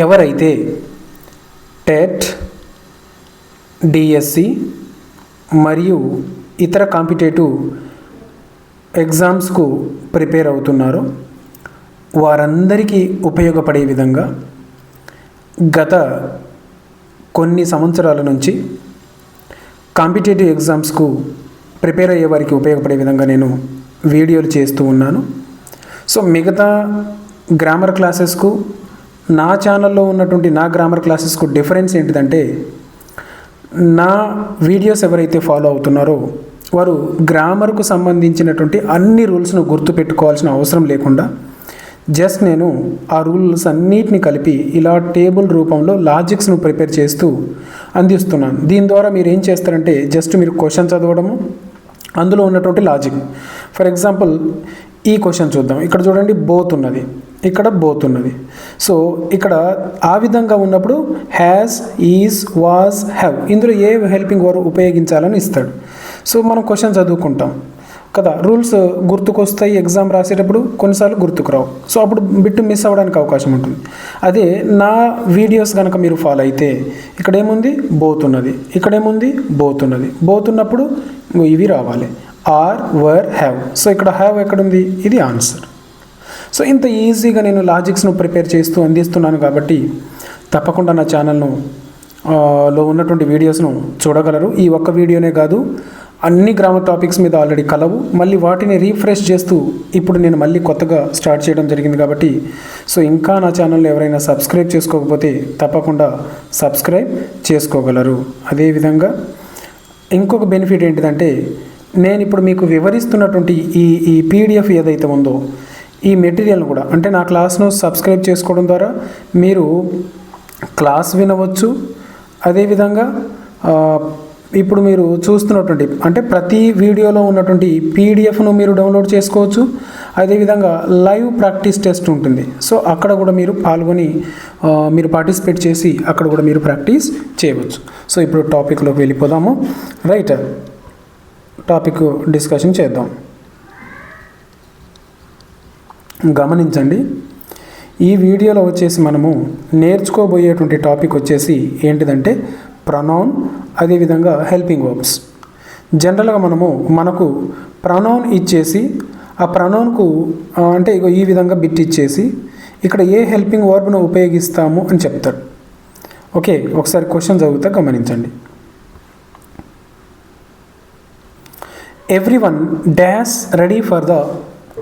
ఎవరైతే TET, DSC మరియు ఇతర కాంపిటేటివ్ ఎగ్జామ్స్కు ప్రిపేర్ అవుతున్నారో వారందరికీ ఉపయోగపడే విధంగా గత కొన్ని సంవత్సరాల నుంచి కాంపిటేటివ్ ఎగ్జామ్స్కు ప్రిపేర్ అయ్యే వారికి ఉపయోగపడే విధంగా నేను వీడియోలు చేస్తూ ఉన్నాను. సో మిగతా గ్రామర్ క్లాసెస్కు నా ఛానల్లో ఉన్నటువంటి నా గ్రామర్ క్లాసెస్కు డిఫరెన్స్ ఏంటిదంటే, నా వీడియోస్ ఎవరైతే ఫాలో అవుతున్నారో వారు గ్రామర్కు సంబంధించినటువంటి అన్ని రూల్స్ను గుర్తుపెట్టుకోవాల్సిన అవసరం లేకుండా జస్ట్ నేను ఆ రూల్స్ అన్నిటిని కలిపి ఇలా టేబుల్ రూపంలో లాజిక్స్ను ప్రిపేర్ చేస్తూ అందిస్తున్నాను. దీని ద్వారా మీరు ఏం చేస్తారంటే జస్ట్ మీరు క్వశ్చన్ చదవడము, అందులో ఉన్నటువంటి లాజిక్. ఫర్ ఎగ్జాంపుల్ ఈ క్వశ్చన్ చూద్దాం. ఇక్కడ చూడండి బోత్ ఉన్నది, ఇక్కడ బోత్ ఉన్నది. సో ఇక్కడ ఆ విధంగా ఉన్నప్పుడు హ్యాస్, ఈజ్, వాజ్, హ్యావ్ ఇందులో ఏ హెల్పింగ్ వర్బ్ ఉపయోగించాలని ఇస్తాడు. సో మనం క్వశ్చన్ చదువుకుంటాం కదా, రూల్స్ గుర్తుకొస్తాయి ఎగ్జామ్ రాసేటప్పుడు, కొన్నిసార్లు గుర్తుకురావు. సో అప్పుడు బిట్టు మిస్ అవ్వడానికి అవకాశం ఉంటుంది. అదే నా వీడియోస్ కనుక మీరు ఫాలో అయితే ఇక్కడ ఏముంది బోత్ ఉన్నది, ఇక్కడ ఏముంది బోత్ ఉన్నది. బోత్ ఉన్నప్పుడు ఇవి రావాలి, ఆర్, వర్, హ్యావ్. సో ఇక్కడ హ్యావ్ ఎక్కడుంది, ఇది ఆన్సర్. సో ఇంత ఈజీగా నేను లాజిక్స్ను ప్రిపేర్ చేస్తూ అందిస్తున్నాను కాబట్టి తప్పకుండా నా ఛానల్ను లో ఉన్నటువంటి వీడియోస్ను చూడగలరు. ఈ ఒక్క వీడియోనే కాదు, అన్ని గ్రామర్ టాపిక్స్ మీద ఆల్రెడీ కలవు. మళ్ళీ వాటిని రీఫ్రెష్ చేస్తూ ఇప్పుడు నేను మళ్ళీ కొత్తగా స్టార్ట్ చేయడం జరిగింది కాబట్టి సో ఇంకా నా ఛానల్లో ఎవరైనా సబ్స్క్రైబ్ చేసుకోకపోతే తప్పకుండా సబ్స్క్రైబ్ చేసుకోగలరు. అదేవిధంగా ఇంకొక బెనిఫిట్ ఏంటిదంటే, నేను ఇప్పుడు మీకు వివరిస్తున్నటువంటి ఈ పీడిఎఫ్ ఏదైతే ఉందో ఈ మెటీరియల్ కూడా, అంటే నా క్లాస్ను సబ్స్క్రైబ్ చేసుకోవడం ద్వారా మీరు క్లాస్ వినవచ్చు. అదేవిధంగా ఇప్పుడు మీరు చూస్తున్నటువంటి అంటే ప్రతి వీడియోలో ఉన్నటువంటి పీడిఎఫ్ను మీరు డౌన్లోడ్ చేసుకోవచ్చు. అదేవిధంగా లైవ్ ప్రాక్టీస్ టెస్ట్ ఉంటుంది. సో అక్కడ కూడా మీరు పాల్గొని మీరు పార్టిసిపేట్ చేసి అక్కడ కూడా మీరు ప్రాక్టీస్ చేయవచ్చు. సో ఇప్పుడు టాపిక్లోకి వెళ్ళిపోదాము. రైట్, టాపిక్ డిస్కషన్ చేద్దాం. గమనించండి, ఈ వీడియోలో వచ్చేసి మనము నేర్చుకోబోయేటువంటి టాపిక్ వచ్చేసి ఏంటిదంటే ప్రొనౌన్, అదేవిధంగా హెల్పింగ్ వర్బ్స్. జనరల్గా మనకు ప్రొనౌన్ ఇచ్చేసి ఆ ప్రొనౌన్కు అంటే ఈ విధంగా బిట్ ఇచ్చేసి ఇక్కడ ఏ హెల్పింగ్ వర్బ్ను ఉపయోగిస్తాము అని చెప్తాడు. ఓకే, ఒకసారి క్వశ్చన్ చదువుతా గమనించండి. Everyone dash ready for the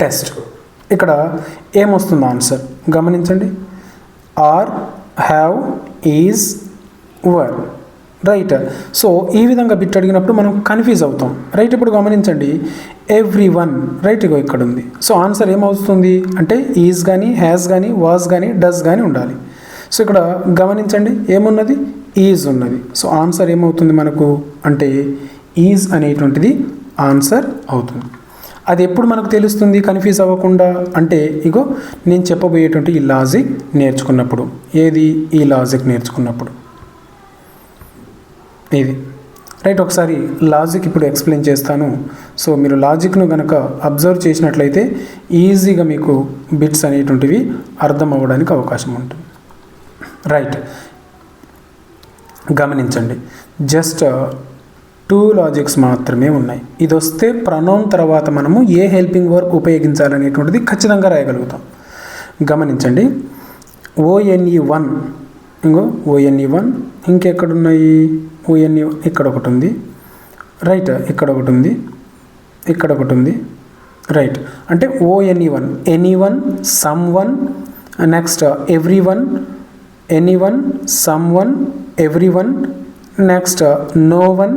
test. ఇక్కడ ఏమొస్తుంది ఆన్సర్ గమనించండి. Are, have, is, were. Right. So ఈ విధంగా బిట్ అడిగినప్పుడు మనం కన్ఫ్యూజ్ అవుతాం. రైట్, ఇప్పుడు గమనించండి ఎవ్రీ వన్. రైట్, ఇగో ఇక్కడ ఉంది. సో ఆన్సర్ ఏమవుతుంది అంటే ఈజ్ కానీ, హ్యాస్ కానీ, వాజ్ కానీ, డస్ కానీ ఉండాలి. సో ఇక్కడ గమనించండి ఏమున్నది, ఈజ్ ఉన్నది. సో ఆన్సర్ ఏమవుతుంది మనకు అంటే ఈజ్ అనేటువంటిది ఆన్సర్ అవుతుంది. అది ఎప్పుడు మనకు తెలుస్తుంది కన్ఫ్యూజ్ అవ్వకుండా అంటే ఇగో నేను చెప్పబోయేటువంటి ఈ లాజిక్ నేర్చుకున్నప్పుడు. ఏది, ఈ లాజిక్ నేర్చుకున్నప్పుడు ఇది. రైట్, ఒకసారి లాజిక్ ఇప్పుడు ఎక్స్ప్లెయిన్ చేస్తాను. సో మీరు లాజిక్ను కనుక అబ్జర్వ్ చేసినట్లయితే ఈజీగా మీకు బిట్స్ అనేటువంటివి అర్థం అవ్వడానికి అవకాశం ఉంటుంది. రైట్, గమనించండి, జస్ట్ 2 లాజిక్స్ మాత్రమే ఉన్నాయి. ఇది వస్తే ప్రొనౌన్ తర్వాత మనము ఏ హెల్పింగ్ వర్బ్ ఉపయోగించాలనేటువంటిది ఖచ్చితంగా రాయగలుగుతాం. గమనించండి, ONE1, ఇంకో ONE1, ఇంకెక్కడున్నాయి ONE, ఇక్కడ ఒకటి ఉంది. రైట్, ఇక్కడ ఒకటి ఉంది, ఇక్కడ ఒకటి ఉంది. రైట్, అంటే ONE1 anyone, someone, next everyone, anyone, someone, everyone, next no one,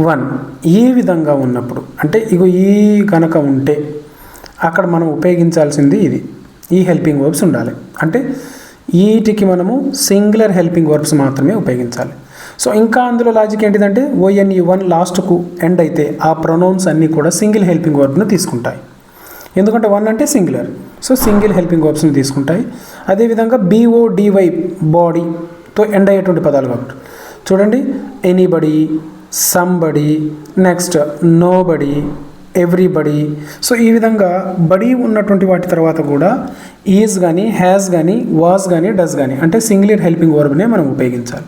one. ఈ విధంగా ఉన్నప్పుడు అంటే ఇగో ఈ కనుక ఉంటే అక్కడ మనం ఉపయోగించాల్సింది ఇది, ఈ హెల్పింగ్ వర్బ్స్ ఉండాలి. అంటే వీటికి మనము సింగులర్ హెల్పింగ్ వర్బ్స్ మాత్రమే ఉపయోగించాలి. సో ఇంకా అందులో లాజిక్ ఏంటిదంటే ONE1 లాస్ట్కు ఎండ్ అయితే ఆ ప్రొనౌన్స్ అన్నీ కూడా సింగిల్ హెల్పింగ్ వర్బ్ను తీసుకుంటాయి. ఎందుకంటే 1 అంటే సింగులర్, సో సింగిల్ హెల్పింగ్ వర్బ్స్ని తీసుకుంటాయి. అదేవిధంగా BODY బాడీతో ఎండ్ అయ్యేటువంటి పదాలు కాబట్టి చూడండి, anybody, somebody, next nobody, everybody. So ఈ విధంగా బడి ఉన్నటువంటి వాటి తర్వాత కూడా ఈజ్ కానీ, హ్యాస్ కానీ, వాజ్ కానీ, డస్ కానీ అంటే సింగులర్ హెల్పింగ్ వర్బ్నే మనం ఉపయోగించాలి.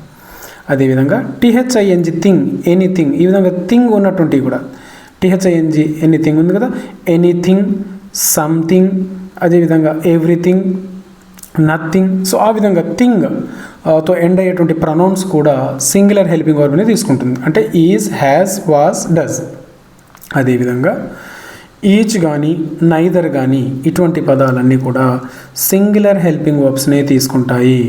అదేవిధంగా టిహెచ్ఐఎన్జి థింగ్, ఎనీథింగ్, ఈ విధంగా థింగ్ ఉన్నటువంటివి కూడా టిహెచ్ఐఎన్జి ఎనీథింగ్ ఉంది కదా, ఎనీథింగ్, సంథింగ్, అదేవిధంగా ఎవ్రీథింగ్, నథింగ్. సో ఆ విధంగా థింగ్ తో ఎండ్ అయ్యేటువంటి ప్రొనౌన్స్ కూడా సింగులర్ హెల్పింగ్ వర్బ్ని తీసుకుంటుంది, అంటే ఈజ్, హ్యాస్, వాజ్, డస్. అదేవిధంగా ఈచ్ కానీ, నైదర్ కానీ ఇటువంటి పదాలన్నీ కూడా సింగులర్ హెల్పింగ్ వర్బ్స్నే తీసుకుంటాయి.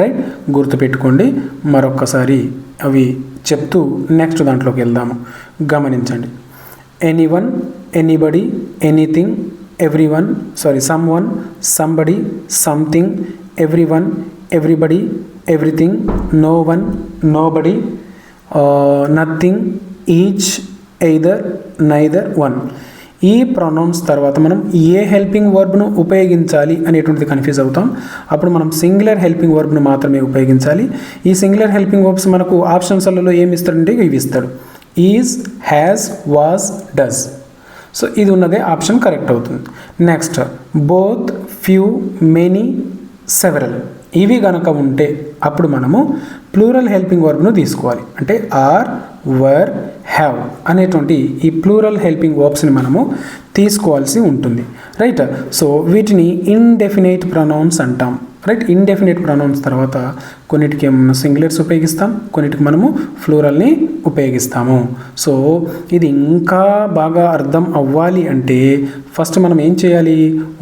రైట్, గుర్తుపెట్టుకోండి. మరొక్కసారి అవి చెప్తూ నెక్స్ట్ దాంట్లోకి వెళ్దాము. గమనించండి. Anyone, anybody, anything, everyone, someone, somebody, something, everyone, everybody, everything, no one, nobody, nothing, each, either, neither, one. ఈ ప్రొనౌన్స్ తర్వాత మనం ఏ హెల్పింగ్ వర్బ్ను ఉపయోగించాలి అనేటువంటిది కన్ఫ్యూజ్ అవుతాం. అప్పుడు మనం సింగులర్ హెల్పింగ్ వర్బ్ను మాత్రమే ఉపయోగించాలి. ఈ సింగులర్ హెల్పింగ్ వర్బ్స్ మనకు ఆప్షన్స్లలో ఏమి ఇస్తాడంటే ఇవి ఇస్తాడు: is, has, was, does. So ఇది ఉన్నదే ఆప్షన్ కరెక్ట్ అవుతుంది. Next both, few, many, several ఇవి గనక ఉంటే అప్పుడు మనము ప్లూరల్ హెల్పింగ్ వర్బ్ను తీసుకోవాలి. అంటే ఆర్, వర్, హ్యావ్ అనేటువంటి ఈ ప్లూరల్ హెల్పింగ్ వర్బ్స్ని మనము తీసుకోవాల్సి ఉంటుంది. రైట్, సో వీటిని ఇండెఫినైట్ ప్రొనౌన్స్ అంటాం. రైట్, ఇండెఫినైట్ ప్రొనౌన్స్ తర్వాత కొన్నిటికి మనం సింగులర్స్ ఉపయోగిస్తాం, కొన్నిటికి మనము ప్లూరల్ని ఉపయోగిస్తాము. సో ఇది ఇంకా బాగా అర్థం అవ్వాలి అంటే ఫస్ట్ మనం ఏం చేయాలి,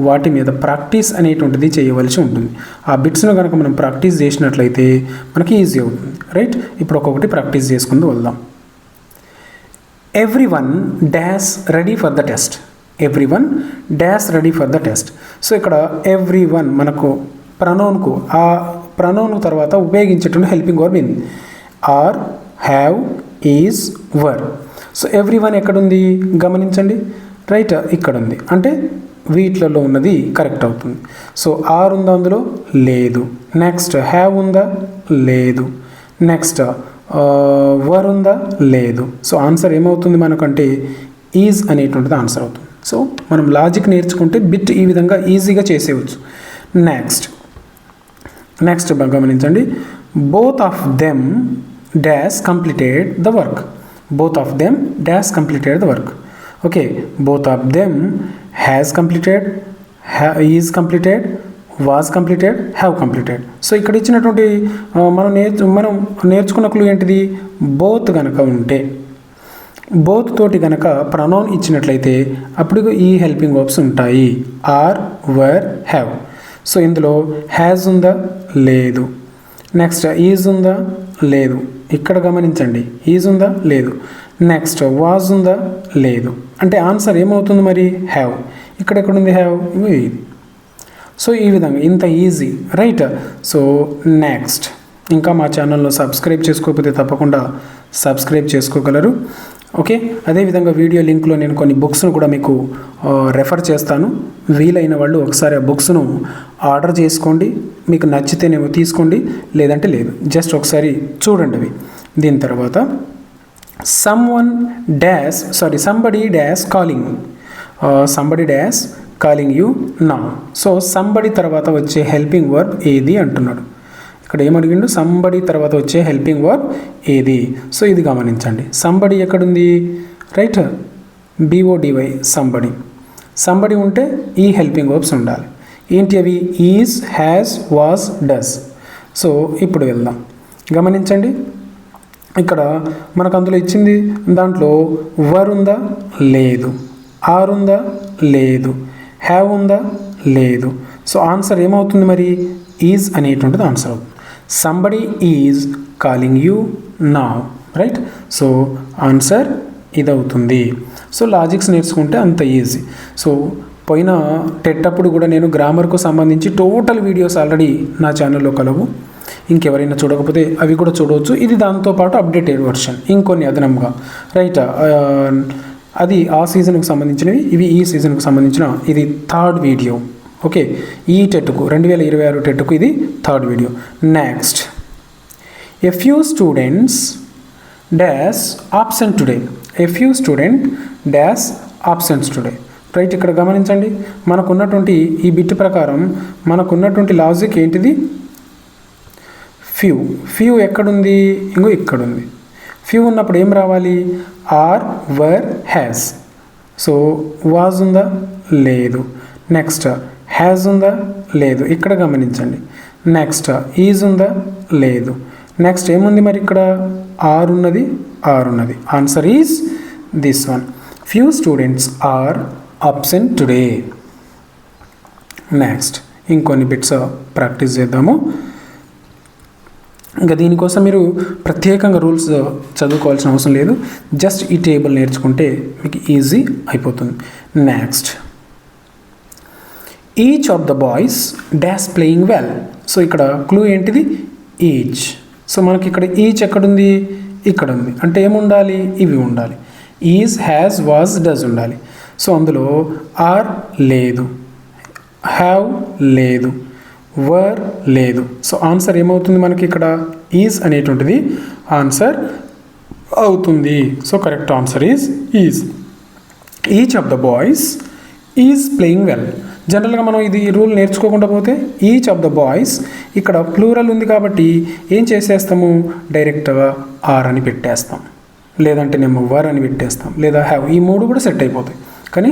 వాటి మీద ప్రాక్టీస్ అనేటువంటిది చేయవలసి ఉంటుంది. ఆ బిట్స్ను కనుక మనం ప్రాక్టీస్ చేసినట్లయితే మనకి ఈజీ అవుతుంది. రైట్, ఇప్పుడు ఒక్కొక్కటి ప్రాక్టీస్ చేసుకుంటూ వెళ్దాం. Everyone dash ready for the test. Everyone dash ready for the test. So ఇక్కడ ఎవ్రీవన్ మనకు ప్రనౌన్కు, ఆ ప్రనౌన్ తర్వాత ఉపయోగించేటువంటి హెల్పింగ్ వర్బ్ ఏంది? Are, have, is, were. So everyone ఎక్కడుంది గమనించండి. రైట్, ఇక్కడ ఉంది, అంటే వీటిలలో ఉన్నది కరెక్ట్ అవుతుంది. సో ఆర్ ఉందా అందులో? లేదు. నెక్స్ట్ హ్యావ్ ఉందా? లేదు. నెక్స్ట్ వర్ ఉందా? లేదు. సో ఆన్సర్ ఏమవుతుంది మనకంటే ఈజ్ అనేటువంటిది ఆన్సర్ అవుతుంది. సో మనం లాజిక్ నేర్చుకుంటే బిట్ ఈ విధంగా ఈజీగా చేసేయచ్చు. నెక్స్ట్ గమనించండి. Both of them dash completed the work. Both of them dash completed the work. Okay, both of them has completed, is completed, was completed, have completed. So ఇక్కడ ఇచ్చినటువంటి మనం నేర్చుకున్న క్లూ ఏంటిది? బోత్ కనుక ఉంటే, బోత్ తోటి కనుక ప్రొనౌన్ ఇచ్చినట్లయితే అప్పుడు ఈ హెల్పింగ్ వర్బ్స్ ఉంటాయి. Are, were, have. సో ఇందులో హ్యాజ్ ఉందా? లేదు. నెక్స్ట్ ఈజ్ ఉందా? లేదు. ఇక్కడ గమనించండి, ఈజ్ ఉందా? లేదు. నెక్స్ట్ వాజ్ ఉందా? లేదు. అంటే ఆన్సర్ ఏమవుతుంది మరి? హ్యావ్. ఇక్కడ ఎక్కడుంది హ్యావ్? ఇది. సో ఈ విధంగా ఇంత ఈజీ. రైట్, సో నెక్స్ట్ ఇంకా మా ఛానల్లో సబ్స్క్రైబ్ చేసుకోకపోతే తప్పకుండా సబ్స్క్రైబ్ చేసుకోగలరు. ఓకే, అదేవిధంగా వీడియో లింక్లో నేను కొన్ని బుక్స్ను కూడా మీకు రెఫర్ చేస్తాను. వీలైన వాళ్ళు ఒకసారి ఆ బుక్స్ను ఆర్డర్ చేసుకోండి. మీకు నచ్చితేనేమో తీసుకోండి, లేదంటే లేదు. జస్ట్ ఒకసారి చూడండి అవి. దీని తర్వాత somebody dash calling. Somebody dash calling you now. So somebody తర్వాత వచ్చే హెల్పింగ్ వర్బ్ ఏది అంటున్నాడు. ఇక్కడ ఏమడిగిండు? సంబడి తర్వాత వచ్చే హెల్పింగ్ వర్బ్ ఏది? సో ఇది గమనించండి. సంబడి ఎక్కడుంది? Right, BODY somebody. సంబడి ఉంటే ఈ హెల్పింగ్ వర్బ్స్ ఉండాలి. ఏంటి అవి? Is, has, was, does. So ఇప్పుడు వెళ్దాం. గమనించండి, ఇక్కడ మనకు అందులో ఇచ్చింది దాంట్లో వర్ ఉందా? లేదు. ఆర్ ఉందా? లేదు. హ్యావ్ ఉందా? లేదు. సో ఆన్సర్ ఏమవుతుంది మరి? ఈజ్ అనేటువంటిది ఆన్సర్ అవుతుంది. Somebody is calling you now. Right, so answer ఇదవుతుంది. సో లాజిక్స్ నేర్చుకుంటే అంత ఈజీ. సో పోయిన టెట్ అప్పుడు కూడా నేను గ్రామర్కు సంబంధించి టోటల్ వీడియోస్ ఆల్రెడీ నా ఛానల్లో కలవు. ఇంకెవరైనా చూడకపోతే అవి కూడా చూడవచ్చు. ఇది దాంతోపాటు అప్డేటెడ్ వర్షన్, ఇంకొన్ని అదనంగా. రైట్, అది ఆ సీజన్కి సంబంధించినవి, ఇవి ఈ సీజన్కి సంబంధించిన ఇది థర్డ్ వీడియో. ఓకే, ఈ టెట్కు 2026 టెట్కు ఇది third video. Next, a few students dash absent today. A few student dash absents today. Right, ఇక్కడ గమనించండి, మనకున్నటువంటి ఈ బిట్ ప్రకారం మనకున్నటువంటి లాజిక్ ఏంటిది? ఫ్యూ ఎక్కడుంది? ఇంకో ఇక్కడుంది. ఫ్యూ ఉన్నప్పుడు ఏం రావాలి? Are, were, has. So was ఉందా? లేదు. నెక్స్ట్ హ్యాస్ ఉందా? లేదు. ఇక్కడ గమనించండి. నెక్స్ట్ ఈజ్ ఉందా? లేదు. నెక్స్ట్ ఏముంది మరి? ఇక్కడ ఆర్ ఉన్నది. Answer is this one. Few students are absent today. Next ఇంకొన్ని బిట్స్ ప్రాక్టీస్ చేద్దాము. ఇంకా దీనికోసం మీరు ప్రత్యేకంగా రూల్స్ చదువుకోవాల్సిన అవసరం లేదు. జస్ట్ ఈ టేబుల్ నేర్చుకుంటే మీకు ఈజీ అయిపోతుంది. Next, each of the boys dash playing well. So ఇక్కడ క్లూ ఏంటిది? ఈచ్. సో మనకి ఇక్కడ ఈచ్ ఎక్కడుంది? ఇక్కడ ఉంది. అంటే ఏముండాలి? ఇవి ఉండాలి. ఈజ్, హ్యాస్, వాజ్, డస్ ఉండాలి. సో అందులో ఆర్ లేదు, హ్యావ్ లేదు, వర్ లేదు. సో ఆన్సర్ ఏమవుతుంది మనకి? ఇక్కడ ఈజ్ అనేటువంటిది ఆన్సర్ అవుతుంది. So correct answer is. Each of the boys is playing well. జనరల్గా మనం ఇది రూల్ నేర్చుకోకుండా పోతే ఈచ్ ఆఫ్ ద బాయ్స్, ఇక్కడ ప్లూరల్ ఉంది కాబట్టి ఏం చేసేస్తాము? డైరెక్ట్గా ఆర్ అని పెట్టేస్తాం, లేదంటే నేను వర్ అని పెట్టేస్తాం, లేదా హ్యావ్. ఈ మూడు కూడా సెట్ అయిపోతాయి. కానీ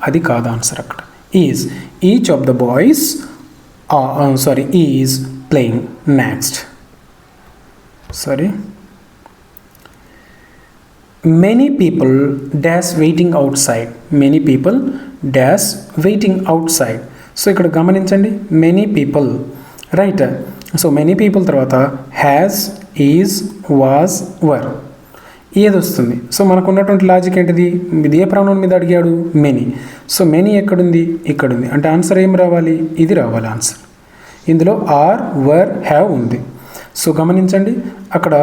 అది కాదు ఆన్సర్. అక్కడ is. Each of the boys is playing. Next, many people dash waiting out side. Many people dash waiting out side. So ఇక్కడ గమనించండి, many people, right. So many people తర్వాత హ్యాస్, ఈజ్, వాజ్, వర్, ఏది వస్తుంది? So మనకు ఉన్నటువంటి logic ఏంటిది? ఇది ఏ pronoun మీద అడిగాడు? మెనీ. సో మెనీ ఎక్కడుంది? ఇక్కడుంది. అంటే ఆన్సర్ ఏం రావాలి? ఇది రావాలి ఆన్సర్. ఇందులో ఆర్, వర్, హ్యావ్ ఉంది. సో గమనించండి, అక్కడ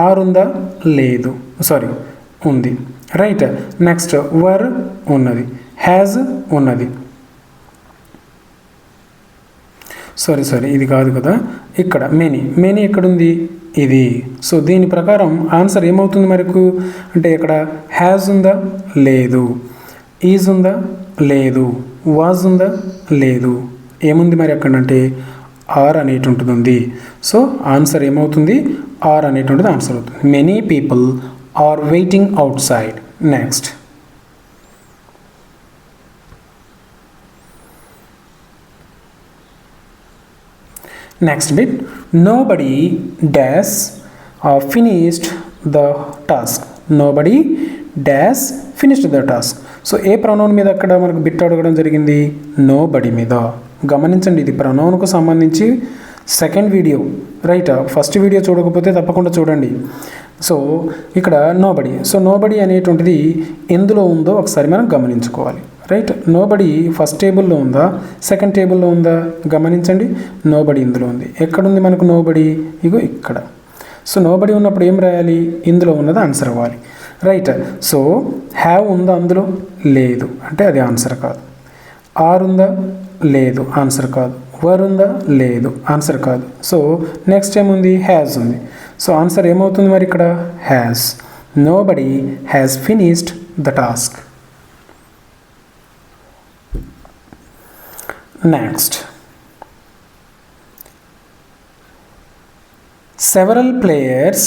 ఆర్ ఉందా? లేదు. ఉంది. రైట్. నెక్స్ట్ వర్ ఉన్నది, హ్యాజ్ ఉన్నది. ఇది కాదు కదా. ఇక్కడ మెనీ ఎక్కడుంది? ఇది. సో దీని ప్రకారం ఆన్సర్ ఏమవుతుంది మనకు? అంటే ఇక్కడ హ్యాజ్ ఉందా? లేదు. ఈజ్ ఉందా? లేదు. వాజ్ ఉందా? లేదు. ఏముంది మరి అక్కడ? అంటే ఆర్ అనేటువంటిది ఉంది. సో ఆన్సర్ ఏమవుతుంది? ఆర్ అనేటువంటిది ఆన్సర్ అవుతుంది. Many people are waiting outside. Next, next bit, nobody dash finished the task. Nobody dash finished the task. So A pronoun మీద అక్కడ మనకు బిట్ అడగడం జరిగింది? నోబడి మీద. గమనించండి, ఇది ప్రొనౌన్కు సంబంధించి second video, right. First video చూడకపోతే తప్పకుండా చూడండి. సో ఇక్కడ నోబడి. సో నోబడి అనేటువంటిది ఎందులో ఉందో ఒకసారి మనం గమనించుకోవాలి, రైట్. నోబడి ఫస్ట్ టేబుల్లో ఉందా? సెకండ్ టేబుల్లో ఉందా? గమనించండి, నోబడి ఇందులో ఉంది. ఎక్కడుంది మనకు నోబడి? ఇగో ఇక్కడ. సో నోబడి ఉన్నప్పుడు ఏం రాయాలి? ఇందులో ఉన్నది ఆన్సర్ అవ్వాలి, రైట్. సో హ్యావ్ ఉందా? అందులో లేదు, అంటే అది ఆన్సర్ కాదు. ఆర్ ఉందా? లేదు, ఆన్సర్ కాదు. వర్ ఉందా? లేదు, ఆన్సర్ కాదు. సో నెక్స్ట్ ఏముంది? హ్యాజ్ ఉంది. సో ఆన్సర్ ఏమవుతుంది మరి ఇక్కడ? Has. Nobody has finished the task. Next, several players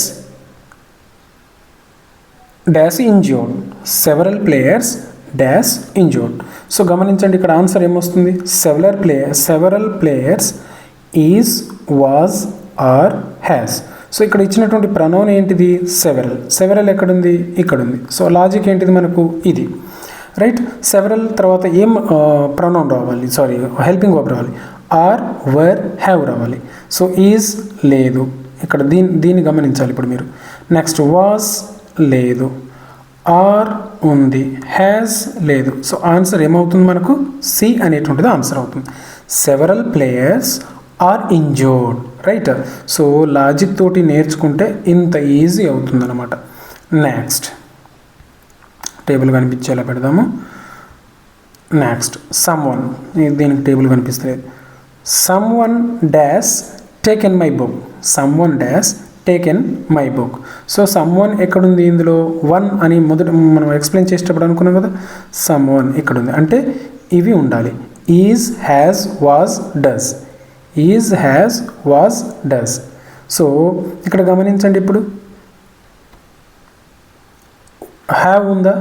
dash injured. Several players dash injured. So గమనించండి, ఇక్కడ ఆన్సర్ ఏమొస్తుంది? several players is, was, are, has. So ఇక్కడ ఇచ్చినటువంటి ప్రొనౌన్ ఏంటిది? సెవెరల్ ఎక్కడుంది? ఇక్కడ ఉంది. సో లాజిక్ ఏంటిది మనకు? ఇది, రైట్. సెవెరల్ తర్వాత ఏం ప్రొనౌన్ రావాలి? హెల్పింగ్ వర్బ్ రావాలి. ఆర్, వర్, హ్యావ్ రావాలి. సో ఈజ్ లేదు, ఇక్కడ దీన్ని గమనించాలి ఇప్పుడు మీరు. నెక్స్ట్ వాజ్ లేదు, ఆర్ ఉంది, హ్యాజ్ లేదు. సో ఆన్సర్ ఏమవుతుంది మనకు? సి అనేటువంటిది ఆన్సర్ అవుతుంది. Several players are injured, right. So logic తోటి నేర్చుకుంటే ఇంత ఈజీ అవుతుంది అనమాట. నెక్స్ట్ టేబుల్ కనిపించేలా పెడదాము. నెక్స్ట్ సమ్వన్, దీనికి టేబుల్ కనిపిస్తలేదు. Someone dash taken my book. Someone dash taken my book. So some one ఎక్కడుంది ఇందులో, వన్ అని మొదట మనం ఎక్స్ప్లెయిన్ చేసేటప్పుడు అనుకున్నాం కదా, సమ్ వన్ ఇక్కడుంది అంటే ఇవి ఉండాలి. Is, has, was, does. Is, has, was, does. So ఇక్కడ గమనించండి, ఇప్పుడు హ్యావ్ ఉందా,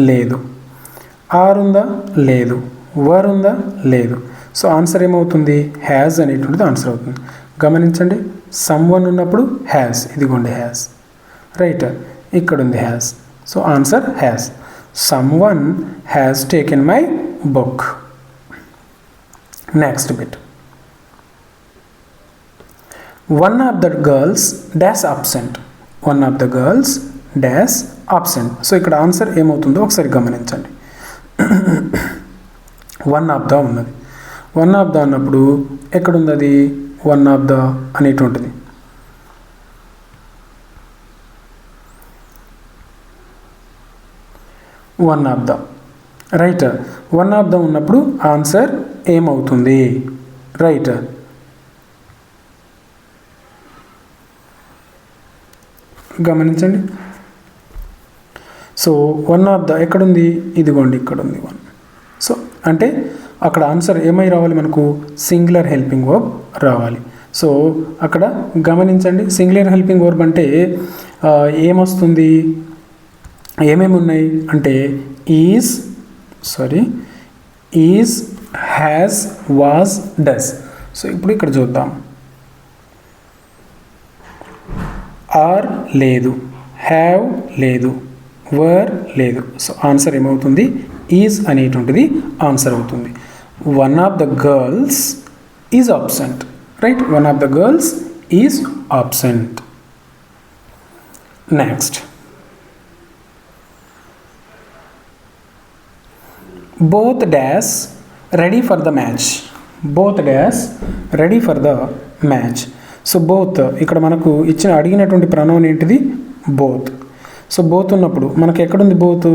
లేదు. ఆర్ ఉందా, లేదు. వర్ ఉందా, లేదు. సో ఆన్సర్ ఏమవుతుంది, హ్యాజ్ అనేటువంటిది ఆన్సర్ అవుతుంది. గమనించండి, సమ్ వన్ ఉన్నప్పుడు హ్యాజ్, ఇదిగోండి హ్యాజ్, రైట్, ఇక్కడ ఉంది has. So answer has. Some one has taken my book. Next bit, one of the girls dash absent. One of the girls dash absent. So ఇక్కడ answer ఏమవుతుందో ఒకసారి గమనించండి. One of the ఉన్నది. One of the అన్నప్పుడు ఎక్కడుంది అది, one of the అనేటువంటిది. One of the, right. One of the ఉన్నప్పుడు ఆన్సర్ ఏమవుతుంది, రైట్. గమనించండి. సో వన్ ఆఫ్ ద ఎక్కడుంది, ఇదిగోండి ఇక్కడ ఉంది వన్. సో అంటే అక్కడ ఆన్సర్ ఏమై రావాలి మనకు, సింగులర్ హెల్పింగ్ వర్బ్ రావాలి. సో అక్కడ గమనించండి, సింగులర్ హెల్పింగ్ వర్బ్ అంటే ఏమొస్తుంది, ఏమేమి ఉన్నాయి అంటే is, is, has, was, does. So ఇప్పుడు ఇక్కడ చూద్దాం, ఆర్ లేదు, హ్యావ్ లేదు, వర్ లేదు. సో ఆన్సర్ ఏమవుతుంది, ఈజ్ అనేటువంటిది ఆన్సర్ అవుతుంది. One of the girls is absent, right. One of the girls is absent. Next, both dash ready for the match. Both dash ready for the match. So both ఇక్కడ మనకు అడిగినటువంటి pronoun ఏంటిది, both. So both ఉన్నప్పుడు మనకి ఎక్కడుంది both,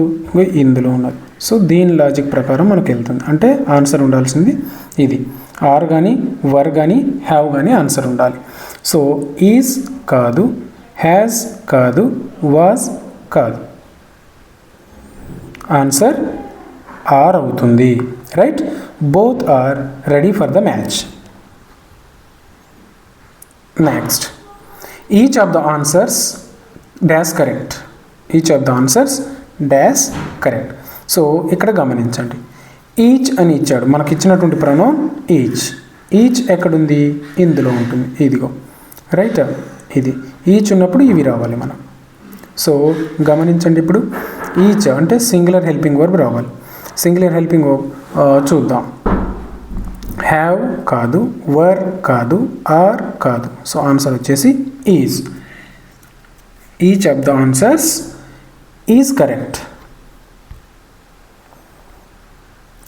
ఇందులో ఉన్నది. So దీని లాజిక్ ప్రకారం మనకు వెళ్తుంది, అంటే ఆన్సర్ ఉండాల్సింది ఇది. ఆర్ కానీ, వర్ కానీ, హ్యావ్ కానీ ఆన్సర్ ఉండాలి. సో ఈజ్ కాదు, హ్యాజ్ కాదు, వాజ్ కాదు, ఆన్సర్ ఆర్ అవుతుంది, right. Both are ready for the match. Next, each of the answers dash correct. Each of the answers dash correct. So ఇక్కడ గమనించండి, ఈచ్ అని ఇచ్చాడు, మనకి ఇచ్చినటువంటి ప్రొనౌన్ ఈచ్. ఈచ్ ఎక్కడుంది, ఇందులో ఉంటుంది, ఇదిగో, రైట్. ఇది ఈచ్ ఉన్నప్పుడు ఇవి రావాలి మనం. సో గమనించండి, ఇప్పుడు ఈచ్ అంటే సింగులర్ హెల్పింగ్ వర్బ్ రావాలి. సింగులర్ హెల్పింగ్ వర్బ్ చూద్దాం. హ్యావ్ కాదు, వర్ కాదు, ఆర్ కాదు. సో ఆన్సర్ వచ్చేసి is. Each of the answers is correct,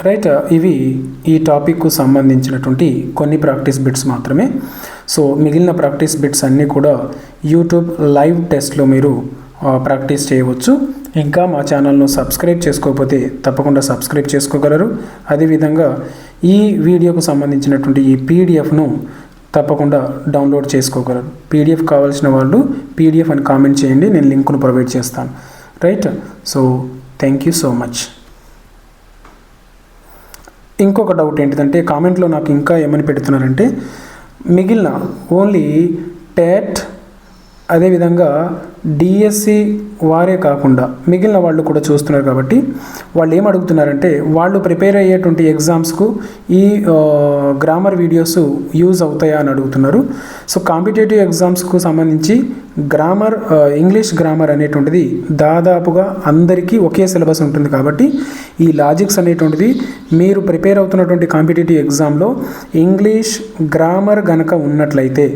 right. ఇవి ఈ టాపిక్కు సంబంధించినటువంటి కొన్ని ప్రాక్టీస్ బిట్స్ మాత్రమే. సో మిగిలిన ప్రాక్టీస్ బిట్స్ అన్నీ కూడా యూట్యూబ్ లైవ్ టెస్ట్లో మీరు ప్రాక్టీస్ చేయవచ్చు. ఇంకా మా ఛానల్ను సబ్స్క్రైబ్ చేసుకోకపోతే తప్పకుండా సబ్స్క్రైబ్ చేసుకోగలరు. అదేవిధంగా ఈ వీడియోకు సంబంధించినటువంటి ఈ పీడిఎఫ్ను తప్పకుండా డౌన్లోడ్ చేసుకోగలరు. పీడిఎఫ్ కావాల్సిన వాళ్ళు పీడిఎఫ్ అని కామెంట్ చేయండి, నేను లింక్ను ప్రొవైడ్ చేస్తాను, right. So thank you so much. ఇంకొక డౌట్ ఏంటిదంటే, కామెంట్లో నాకు ఇంకా ఏమని పెడుతున్నారంటే, మిగిలిన ఓన్లీ టెట్ అదేవిధంగా డిఎస్సి వారే కాకుండా మిగిలిన వాళ్ళు కూడా చూస్తున్నారు. కాబట్టి వాళ్ళు ఏం అడుగుతున్నారంటే, వాళ్ళు ప్రిపేర్ అయ్యేటువంటి ఎగ్జామ్స్కు ఈ గ్రామర్ వీడియోస్ యూజ్ అవుతాయా అని అడుగుతున్నారు. సో కాంపిటేటివ్ ఎగ్జామ్స్కు సంబంధించి గ్రామర్, ఇంగ్లీష్ గ్రామర్ అనేటువంటిది దాదాపుగా అందరికీ ఒకే సిలబస్ ఉంటుంది. కాబట్టి ఈ లాజిక్స్ అనేటువంటిది మీరు ప్రిపేర్ అవుతున్నటువంటి కాంపిటేటివ్ ఎగ్జామ్లో ఇంగ్లీష్ గ్రామర్ గనక ఉన్నట్లయితే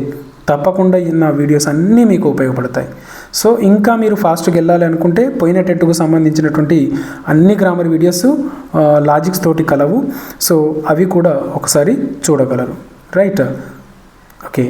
తప్పకుండా నా వీడియోస్ అన్నీ మీకు ఉపయోగపడతాయి. సో ఇంకా మీరు ఫాస్ట్గా వెళ్ళాలి అనుకుంటే పోయిన టెట్కు సంబంధించినటువంటి అన్ని గ్రామర్ వీడియోస్ లాజిక్స్ తోటి కలవు. సో అవి కూడా ఒకసారి చూడగలరు, రైట్. ఓకే.